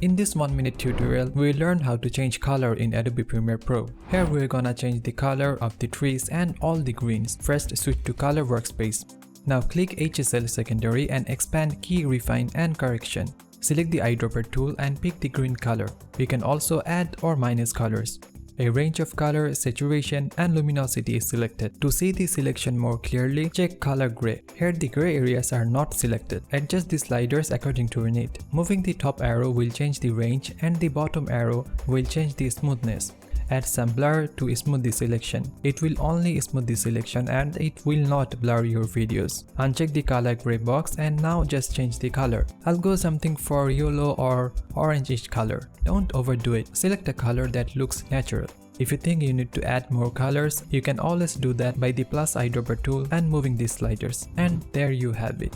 In this 1-minute tutorial, we'll learn how to change color in Adobe Premiere Pro. Here we're gonna change the color of the trees and all the greens. First, switch to Color Workspace. Now click HSL Secondary and expand Key Refine and Correction. Select the eyedropper tool and pick the green color. We can also add or minus colors. A range of color, saturation, and luminosity is selected. To see the selection more clearly, check color gray. Here the gray areas are not selected. Adjust the sliders according to your need. Moving the top arrow will change the range and the bottom arrow will change the smoothness. Add some blur to smooth the selection. It will only smooth the selection and it will not blur your videos. Uncheck the color gray box and now just change the color. I'll go something for yellow or orangish color. Don't overdo it. Select a color that looks natural. If you think you need to add more colors, you can always do that by the plus eyedropper tool and moving the sliders. And there you have it.